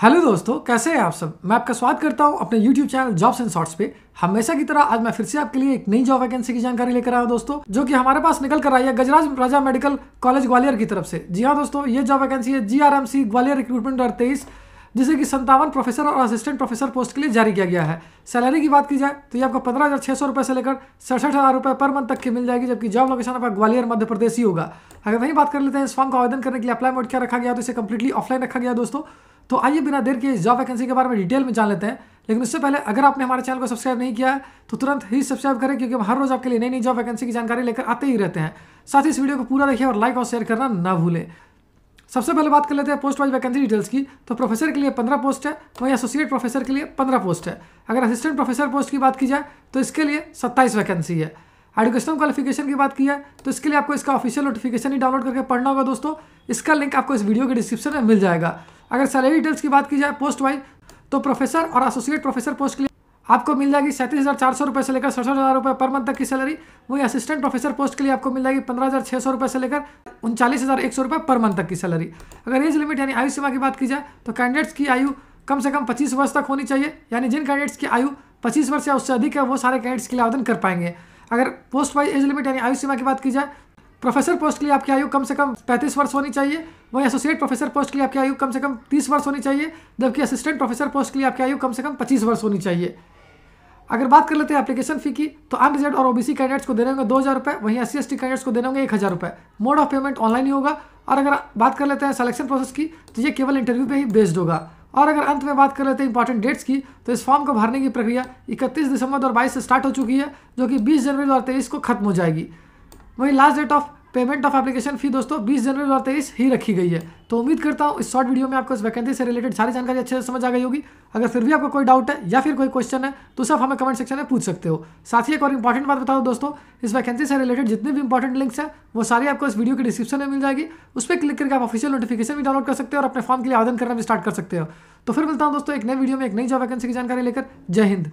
Hello दोस्तों, कैसे हैं आप सब। मैं आपका स्वागत करता हूं अपने YouTube channel jobs and shorts पे। हमेशा की तरह आज मैं फिर से आपके लिए एक नई जॉब वैकेंसी की जानकारी लेकर आया हूं दोस्तों, जो कि हमारे पास निकल कर आई है गजराज राजा मेडिकल कॉलेज ग्वालियर की तरफ से। जी हाँ दोस्तों, ये जॉब वैकेंसी है GRMC ग्वालियर रिक्रूटमेंट 2023, जिसे कि 57 प्रोफेसर और असिस्टेंट प्रोफेसर पोस्ट के लिए जारी किया गया है। सैलरी की बात की जाए तो ये आपको 15,600 रुपये से लेकर 67,000 रुपये पर मंथ तक की मिल जाएगी, जबकि जॉब लोकेशन आपका ग्वालियर मध्य प्रदेश ही होगा। अगर वहीं बात कर लेते हैं इस फॉर्म को आवेदन करने के लिए अप्लाई मोड क्या रखा गया, तो इसे कंप्लीटली ऑफलाइन रखा गया दोस्तों। तो आइए बिना देर के इस जॉब वैकेंसी के बारे में डिटेल में जान लेते हैं। लेकिन उससे पहले अगर आपने हमारे चैनल को सब्सक्राइब नहीं किया है तो तुरंत ही सब्सक्राइब करें, क्योंकि हम हर रोज आपके लिए नई नई जॉब वैकेंसी की जानकारी लेकर आते ही रहते हैं। साथ ही इस वीडियो को पूरा देखिए और लाइक और शेयर करना ना भूलें। सबसे पहले बात कर लेते हैं पोस्ट वाइज वैकेंसी डिटेल्स की। तो प्रोफेसर के लिए 15 पोस्ट है, वहीं एसोसिएट प्रोफेसर के लिए 15 पोस्ट है। अगर असिस्टेंट प्रोफेसर पोस्ट की बात की जाए तो इसके लिए 27 वैकेंसी है। एजुकेशनल क्वालिफिकेशन की बात की है तो इसके लिए आपको इसका ऑफिशियल नोटिफिकेशन ही डाउनलोड करके पढ़ना होगा दोस्तों। इसका लिंक आपको इस वीडियो के डिस्क्रिप्शन में मिल जाएगा। अगर सैलरी डिटेल्स की बात की जाए पोस्ट वाइज, तो प्रोफेसर और एसोसिएट प्रोफेसर पोस्ट के लिए आपको मिल जाएगी 37,400 रुपये से लेकर 67,000 रुपये पर मंथ तक की सैलरी। वहीं असिस्टेंट प्रोफेसर पोस्ट के लिए आपको मिल जाएगी 15,600 रुपये से लेकर 39,100 रुपये पर मंथ तक की सैलरी। अगर एज लिमिट यानी आयु सीमा की बात की जाए तो कैंडिडेट्स की आयु कम से कम 25 वर्ष तक होनी चाहिए, यानी जिन कैंडिडेट्स की आयु 25 वर्ष या उससे अधिक है वो सारे कैंडिडेट्स के लिए आवेदन कर पाएंगे। अगर पोस्ट वाइज एज लिमिट यानी आयु सीमा की बात की जाए, प्रोफेसर पोस्ट के लिए आपकी आयु कम से कम 35 वर्ष होनी चाहिए। वहीं एसोसिएट प्रोफेसर पोस्ट के लिए आपकी आयु कम से कम 30 वर्ष होनी चाहिए, जबकि असिस्टेंट प्रोफेसर पोस्ट के लिए आपकी आयु कम से कम 25 वर्ष होनी चाहिए। अगर बात कर लेते हैं एप्लीकेशन फी की, तो अनरिजर्व और ओबीसी कैंडिडेट्स को देने होंगे 2,000 रुपये, वहीं SC/ST कैंडिडेट्स को देने होंगे 1,000 रुपये। मोड ऑफ पेमेंट ऑनलाइन ही होगा। और अगर बात कर लेते हैं सिलेक्शन प्रोसेस की, तो ये केवल इंटरव्यू पे ही बेस्ड होगा। और अगर अंत में बात कर लेते हैं इंपॉर्टेंट डेट्स की, तो इस फॉर्म को भरने की प्रक्रिया 31 दिसंबर 2022 से स्टार्ट हो चुकी है, जो कि 20 जनवरी 2023 को खत्म हो जाएगी। वहीं last date of payment of application fee दोस्तों 20 जनवरी 2023 ही रखी गई है। तो उम्मीद करता हूँ इस शॉर्ट वीडियो में आपको इस वैकेंसी से रिलेटेड सारी जानकारी अच्छे से समझ आ गई होगी। अगर फिर भी आपको कोई डाउट है या फिर कोई क्वेश्चन है तो सब हमें कमेंट सेक्शन में पूछ सकते हो। साथ ही एक और इंपॉर्टेंट बात बता दो दोस्तों, इस वैकेंसी से रिलेटेड जितने भी इंपॉर्टेंट लिंक्स हैं वो सारी आपको इस वीडियो के डिस्क्रिप्शन में मिल जाएगी। उस पर क्लिक करके आप ऑफिशियल नोटिफिकेशन भी डाउनलोड कर सकते हो और अपने फॉर्म के लिए आवेदन करना भी स्टार्ट कर सकते हो। तो फिर मिलता हूँ दोस्तों एक नई वीडियो में एक नई जॉब वैकेंसी की जानकारी लेकर। जय हिंद।